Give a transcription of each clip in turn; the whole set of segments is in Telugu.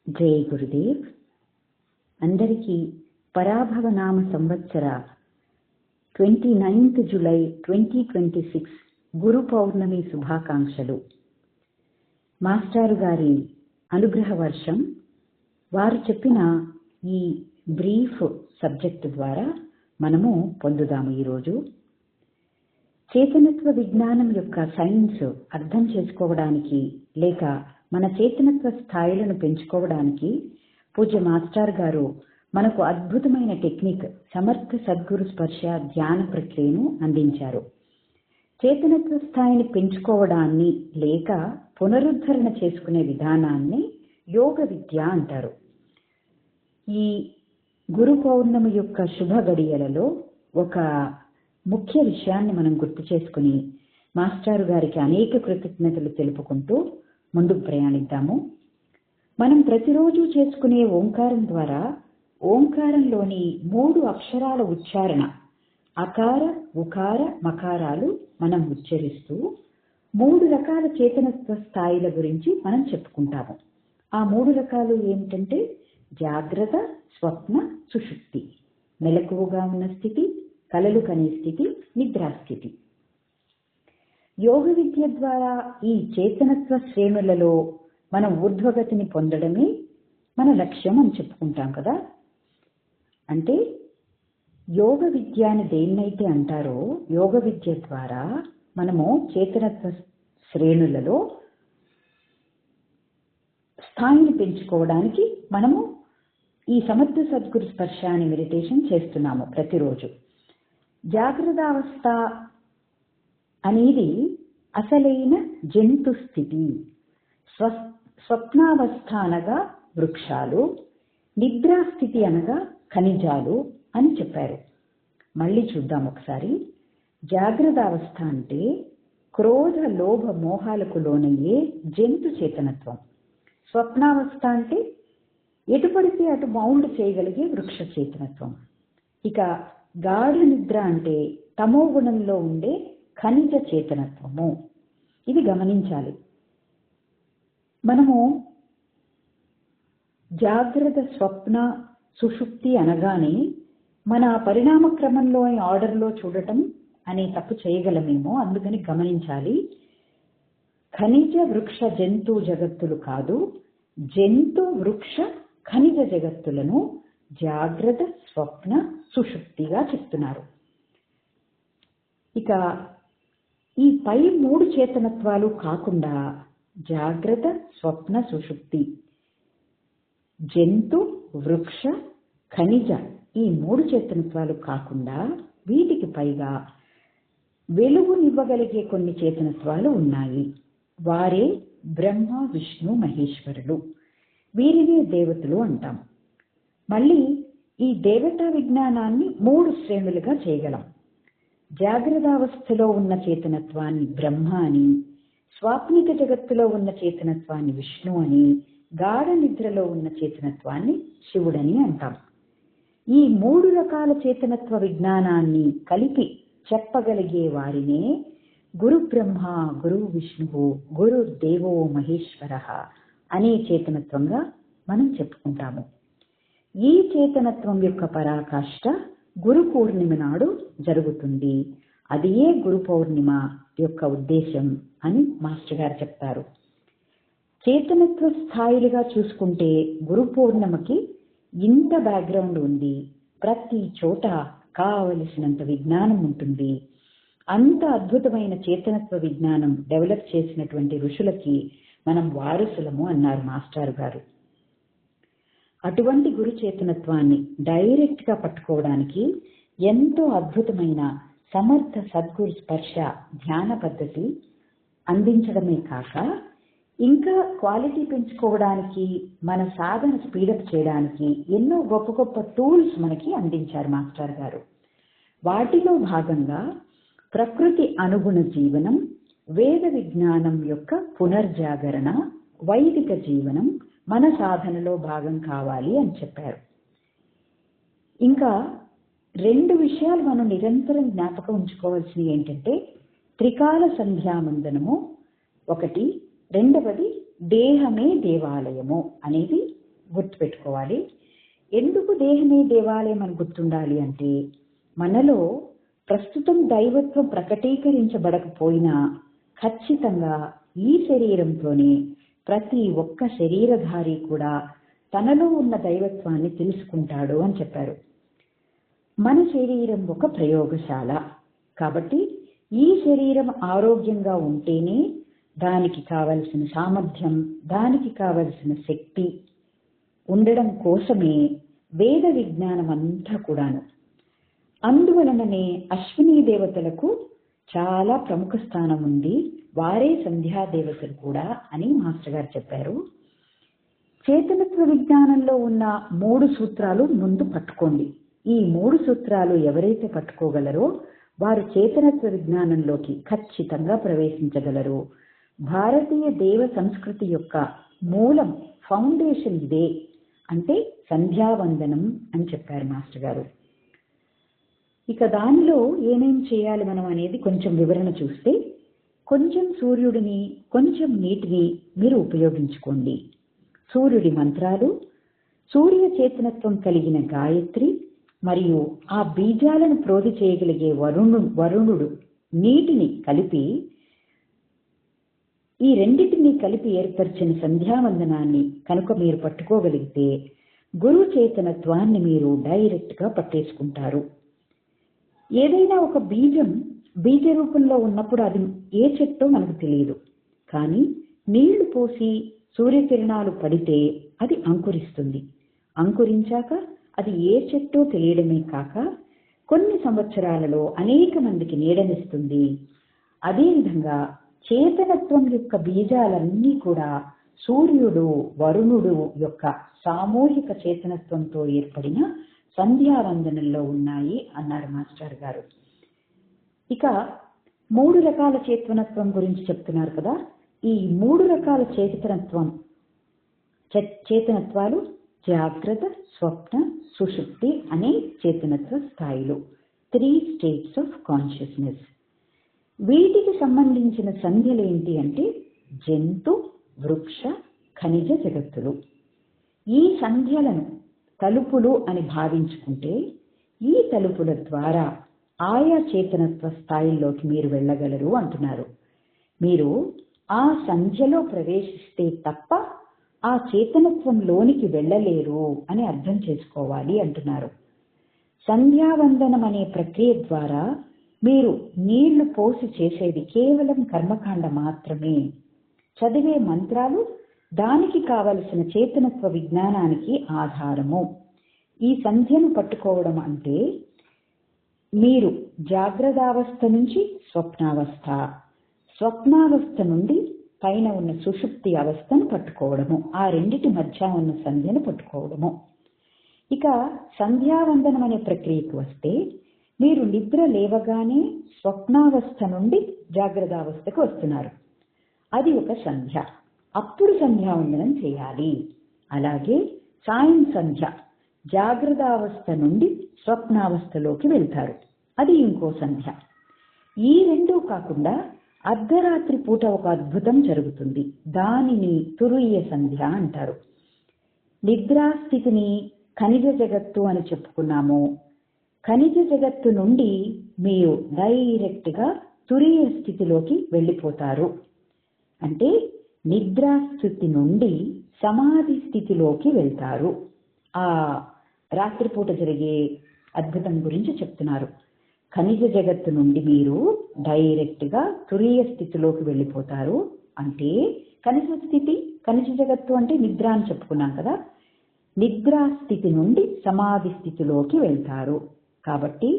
జై గురుదేవ్. అందరికీ పరాభవనామ సంవత్సర 29th జూలై 2026 గురు పౌర్ణమి శుభాకాంక్షలు. మాస్టారు గారి అనుగ్రహ వర్షం వారు చెప్పిన ఈ బ్రీఫ్ సబ్జెక్టు ద్వారా మనము పొందుదాము. ఈరోజు చేతనత్వ విజ్ఞానం యొక్క సైన్స్ అర్థం చేసుకోవడానికి లేక మన చేతనత్వ స్థాయిలను పెంచుకోవడానికి పూజ్య మాస్టర్ గారు మనకు అద్భుతమైన టెక్నిక్ సమర్థ సద్గురు స్పర్శ ధ్యాన ప్రక్రియను అందించారు. చేతనత్వ స్థాయిని పెంచుకోవడాన్ని లేక పునరుద్ధరణ చేసుకునే విధానాన్ని యోగ విద్య అంటారు. ఈ గురు పౌర్ణమి యొక్క శుభ గడియలలో ఒక ముఖ్య విషయాన్ని మనం గుర్తు చేసుకుని మాస్టారు గారికి అనేక కృతజ్ఞతలు తెలుపుకుంటూ ముందుకు ప్రయాణిద్దాము. మనం ప్రతిరోజు చేసుకునే ఓంకారం ద్వారా ఓంకారంలోని 3 అక్షరాల ఉచ్చారణ అకార, ఉకార, మకారాలు మనం ఉచ్చరిస్తూ 3 రకాల చేతనత్వ స్థాయిల గురించి మనం చెప్పుకుంటాము. ఆ 3 రకాలు ఏమిటంటే జాగ్రత్త, స్వప్న, సుషుప్తి. మెలకువగా ఉన్న స్థితి, కలలు కనే స్థితి, నిద్రాస్థితి. యోగ విద్య ద్వారా ఈ చేతనత్వ శ్రేణులలో మనం ఊర్ధ్వగతిని పొందడమే మన లక్ష్యం అని చెప్పుకుంటాం కదా. అంటే యోగ విద్య అని దేన్నైతే అంటారో యోగ విద్య ద్వారా మనము చేతనత్వ శ్రేణులలో స్థాయిని పెంచుకోవడానికి మనము ఈ సమర్థ సద్గురు స్పర్శ అని మెడిటేషన్ చేస్తున్నాము ప్రతిరోజు. జాగ్రత్తావస్థ అనేది అసలైన జంతు స్థితి. స్వప్నావస్థ అనగా వృక్షాలు, నిద్రాస్థితి అనగా ఖనిజాలు అని చెప్పారు. మళ్ళీ చూద్దాం ఒకసారి. జాగ్రత్తావస్థ అంటే క్రోధ, లోభ, మోహాలకు లోనయ్యే జంతు చేతనత్వం. స్వప్నావస్థ అంటే ఎటు పడితే అటు బౌండ్ చేయగలిగే వృక్ష చేతనత్వం. ఇక గాఢ నిద్ర అంటే తమో గుణంలో ఉండే ఖనిజ చేతనత్వము. ఇది గమనించాలి. మనము జాగ్రత్త, స్వప్న, సుషుప్తి అనగానే మన పరిణామ క్రమంలో ఆర్డర్లో చూడటం అనే తప్పు చేయగలమేమో. అందుకని గమనించాలి. ఖనిజ, వృక్ష, జంతు జగత్తులు కాదు, జంతు, వృక్ష, ఖనిజ జగత్తులను జాగ్రత్త, స్వప్న, సుషుప్తిగా చెప్తున్నారు. ఇక ఈ పై 3 చేతనత్వాలు కాకుండా జాగ్రత్త, స్వప్న, సుషుప్తి, జంతు, వృక్ష, ఖనిజ ఈ 3 చేతనత్వాలు కాకుండా వీటికి పైగా వెలుగునివ్వగలిగే కొన్ని చేతనత్వాలు ఉన్నాయి. వారే బ్రహ్మ, విష్ణు, మహేశ్వరులు. వీరిని దేవతలు అంటాం. మళ్ళీ ఈ దేవతా విజ్ఞానాన్ని 3 శ్రేణులుగా చేయగలం. జాగ్రత్తావస్థలో ఉన్న చేతనత్వాన్ని బ్రహ్మ అని, స్వాప్నిక జగత్తులో ఉన్న చేతనత్వాన్ని విష్ణు అని, గాఢ నిద్రలో ఉన్న చేతనత్వాన్ని శివుడని అంటాం. ఈ 3 రకాల చేతనత్వ విజ్ఞానాన్ని కలిపి చెప్పగలిగే వారినే గురు బ్రహ్మ, గురు విష్ణువు, గురు దేవో మహేశ్వర అనే చేతనత్వంగా మనం చెప్పుకుంటాము. ఈ చేతనత్వం యొక్క పరాకాష్ఠ గురు పౌర్ణమి నాడు జరుగుతుంది. అది ఏ గురు పౌర్ణిమ యొక్క ఉద్దేశం అని మాస్టర్ గారు చెప్తారు. చేతనత్వ స్థాయిలుగా చూసుకుంటే గురు పౌర్ణమికి ఇంత బ్యాక్గ్రౌండ్ ఉంది. ప్రతి చోట కావలసినంత విజ్ఞానం ఉంటుంది. అంత అద్భుతమైన చేతనత్వ విజ్ఞానం డెవలప్ చేసినటువంటి ఋషులకి మనం వారసులము అన్నారు మాస్టర్ గారు. అటువంటి గురు చేతనత్వాన్ని డైరెక్ట్ గా పట్టుకోవడానికి ఎంతో అద్భుతమైన సమర్థ సద్గురు స్పర్శ ధ్యాన పద్ధతి అందించడమే కాక ఇంకా క్వాలిటీ పెంచుకోవడానికి, మన సాధన స్పీడప్ చేయడానికి ఎన్నో గొప్ప గొప్ప టూల్స్ మనకి అందించారు మాస్టర్ గారు. వాటిలో భాగంగా ప్రకృతి అనుగుణ జీవనం, వేద విజ్ఞానం యొక్క పునర్జాగరణ, వైదిక జీవనం మన సాధనలో భాగం కావాలి అని చెప్పారు. ఇంకా 2 విషయాలు మనం నిరంతరం జ్ఞాపకం ఉంచుకోవాల్సినవి ఏంటంటే త్రికాల సంధ్యావందనము ఒకటి, రెండవది దేహమే దేవాలయము అనేది గుర్తుపెట్టుకోవాలి. ఎందుకు దేహమే దేవాలయం అని గుర్తుండాలి అంటే, మనలో ప్రస్తుతం దైవత్వం ప్రకటీకరించబడకపోయినా ఖచ్చితంగా ఈ శరీరంతోనే ప్రతి ఒక్క శరీరధారి కూడా తనలో ఉన్న దైవత్వాన్ని తెలుసుకుంటాడు అని చెప్పారు. మన శరీరం ఒక ప్రయోగశాల కాబట్టి ఈ శరీరం ఆరోగ్యంగా ఉంటేనే దానికి కావలసిన సామర్థ్యం, దానికి కావలసిన శక్తి ఉండడం కోసమే వేద విజ్ఞానం అంతా కూడాను. అందువలననే అశ్విని దేవతలకు చాలా ప్రముఖ స్థానం ఉంది, వారే సంధ్యా దేవతలు కూడా అని మాస్టర్ గారు చెప్పారు. చేతనత్వ విజ్ఞానంలో ఉన్న 3 సూత్రాలు ముందు పట్టుకోండి. ఈ 3 సూత్రాలు ఎవరైతే పట్టుకోగలరో వారు చేతనత్వ విజ్ఞానంలోకి ఖచ్చితంగా ప్రవేశించగలరు. భారతీయ దేవ సంస్కృతి యొక్క మూలం, ఫౌండేషన్ ఇదే అంటే సంధ్యావందనం అని చెప్పారు మాస్టర్ గారు. ఇక దానిలో ఏమేం చేయాలి మనం అనేది కొంచెం వివరణ చూస్తే, కొంచెం సూర్యుడిని, కొంచెం నీటిని మీరు ఉపయోగించుకోండి. సూర్యుడి మంత్రాలు, సూర్య చేతనత్వం కలిగిన గాయత్రి మరియు ఆ బీజాలను ప్రోధి చేయగలిగే వరుణుడు నీటిని కలిపి, ఈ రెండింటినీ కలిపి ఏర్పరిచిన సంధ్యావందనాన్ని కనుక మీరు పట్టుకోగలిగితే గురు చేతనత్వాన్ని మీరు డైరెక్ట్ గా పట్టేసుకుంటారు. ఏదైనా ఒక బీజ రూపంలో ఉన్నప్పుడు అది ఏ చెట్టో మనకు తెలియదు, కానీ నీళ్లు పోసి సూర్యకిరణాలు పడితే అది అంకురిస్తుంది. అంకురించాక అది ఏ చెట్టో తెలియడమే కాక కొన్ని సంవత్సరాలలో అనేక మందికి నీడనిస్తుంది. అదేవిధంగా చేతనత్వం యొక్క బీజాలన్నీ కూడా సూర్యుడు, వరుణుడు యొక్క సామూహిక చేతనత్వంతో ఏర్పడిన సంధ్యావందనంలో ఉన్నాయి అన్నారు మాస్టర్ గారు. ఇక 3 రకాల చేతనత్వం గురించి చెప్తున్నారు కదా. ఈ 3 రకాల చేతనత్వాలు జాగ్రత్త, స్వప్న, సుషుప్తి అనే చేతనత్వ స్థాయిలు, 3 స్టేట్స్ ఆఫ్ కాన్షియస్నెస్. వీటికి సంబంధించిన సంధ్యలు ఏంటి అంటే జంతు, వృక్ష, ఖనిజ జగత్తులు. ఈ సంధ్యలను తలుపులు అని భావించుకుంటే ఈ తలుపుల ద్వారా ఆయా చేతనత్వ స్థాయిల్లోకి మీరు వెళ్ళగలరు అంటున్నారు. మీరు ఆ సంధ్యలో ప్రవేశిస్తే తప్ప ఆ చేతనత్వంలోనికి వెళ్ళలేరు అని అర్థం చేసుకోవాలి అంటున్నారు. సంధ్యావందనం అనే ప్రక్రియ ద్వారా మీరు నీళ్లు పోసి చేసేది కేవలం కర్మకాండ మాత్రమే. చదివే మంత్రాలు దానికి కావలసిన చేతనత్వ విజ్ఞానానికి ఆధారము. ఈ సంధ్యను పట్టుకోవడం అంటే మీరు జాగ్రత్తావస్థ నుంచి స్వప్నావస్థ, స్వప్నావస్థ నుండి పైన ఉన్న సుషుప్తి అవస్థను పట్టుకోవడము, ఆ రెండిటి మధ్య ఉన్న సంధ్యను పట్టుకోవడము. ఇక సంధ్యావందనం అనే ప్రక్రియకు వస్తే మీరు నిద్ర లేవగానే స్వప్నావస్థ నుండి జాగ్రత్తావస్థకు వస్తున్నారు, అది ఒక సంధ్య. అప్పుడు సంధ్యావందనం చేయాలి. అలాగే సాయం సంధ్య, జాగ్రత్తావస్థ నుండి స్వప్నావస్థలోకి వెళ్తారు, అది ఇంకో సంధ్య. ఈ రెండూ కాకుండా అర్ధరాత్రి పూట ఒక అద్భుతం జరుగుతుంది, దానిని తురీయ సంధ్య అంటారు. నిద్రాస్థితిని ఖనిజ జగత్తు అని చెప్పుకున్నాము. ఖనిజ జగత్తు నుండి మీరు డైరెక్ట్ గా తురీయ స్థితిలోకి వెళ్ళిపోతారు. అంటే నిద్రాస్థితి నుండి సమాధి స్థితిలోకి వెళ్తారు. ఆ రాత్రిపూట జరిగే అద్భుతం గురించి చెప్తున్నారు. ఖనిజ జగత్తు నుండి మీరు డైరెక్ట్ గా తురీయ స్థితిలోకి వెళ్ళిపోతారు. అంటే ఖనిజ జగత్తు అంటే నిద్ర అని చెప్పుకున్నాం కదా. నిద్రాస్థితి నుండి సమాధి స్థితిలోకి వెళ్తారు. కాబట్టి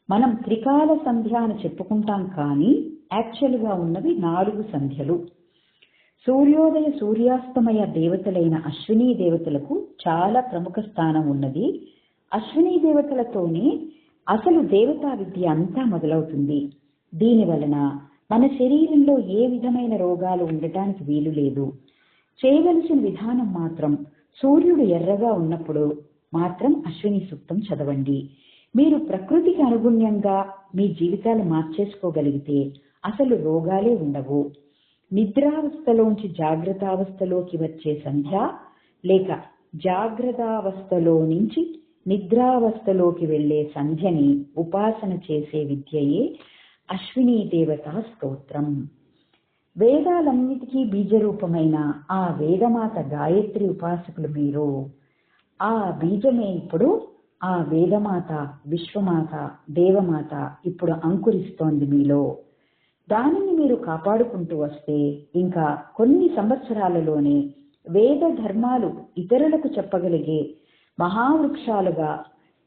మనం త్రికాల సంధ్య అని చెప్పుకుంటాం, కానీ యాక్చువల్ గా ఉన్నవి 4 సంధ్యలు. సూర్యోదయ సూర్యాస్తమయ దేవతలైన అశ్విని దేవతలకు చాలా ప్రముఖ స్థానం ఉన్నది. అశ్విని దేవతలతోనే అసలు దేవతా విద్య అంతా మొదలవుతుంది. దీని వలన మన శరీరంలో ఏ విధమైన రోగాలు ఉండటానికి వీలు లేదు. చేయవలసిన విధానం మాత్రం సూర్యుడు ఎర్రగా ఉన్నప్పుడు మాత్రం అశ్విని సూక్తం చదవండి. మీరు ప్రకృతికి అనుగుణ్యంగా మీ జీవితాలు మార్చేసుకోగలిగితే అసలు రోగాలే ఉండవు. నిద్రావస్థలోంచి జాగ్రత్తావస్థలోకి వచ్చే సంధ్య లేక జాగ్రత్తావస్థలో నుంచి నిద్రావస్థలోకి వెళ్లే సంధ్యని ఉపాసన చేసే విద్యయే అశ్వినీ దేవతా స్తోత్రం. వేదాలన్నిటికీ బీజరూపమైన ఆ వేదమాత గాయత్రి ఉపాసకులు మీరు. ఆ బీజమే ఇప్పుడు ఆ వేదమాత, విశ్వమాత, దేవమాత ఇప్పుడు అంకురిస్తోంది మీలో. దానిని మీరు కాపాడుకుంటూ వస్తే ఇంకా కొన్ని సంవత్సరాలలోనే వేద ధర్మాలు ఇతరులకు చెప్పగలిగే మహావృక్షాలుగా,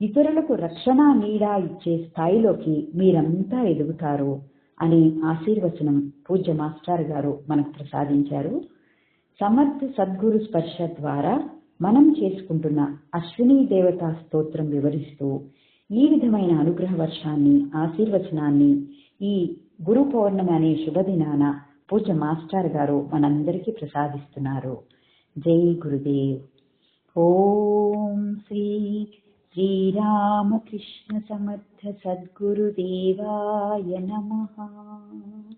ఇతరులకు రక్షణ నీడ ఇచ్చే స్థాయిలోకి మీరంతా ఎదుగుతారు అని ఆశీర్వచనం పూజ్య మాస్టర్ గారు మనకు ప్రసాదించారు. సమర్థ సద్గురు స్పర్శ ద్వారా మనం చేసుకుంటున్న అశ్వినీ దేవతా స్తోత్రం వివరిస్తూ ఈ విధమైన అనుగ్రహ వర్షాన్ని, ఆశీర్వచనాన్ని ఈ గురు పౌర్ణమి అనే శుభదినాన పూజ్య మాస్టర్ గారు మనందరికీ ప్రసాదిస్తున్నారు. జై గురుదేవ్. ఓం శ్రీ శ్రీరామకృష్ణ సమర్థ సద్గురుదేవాయ నమః.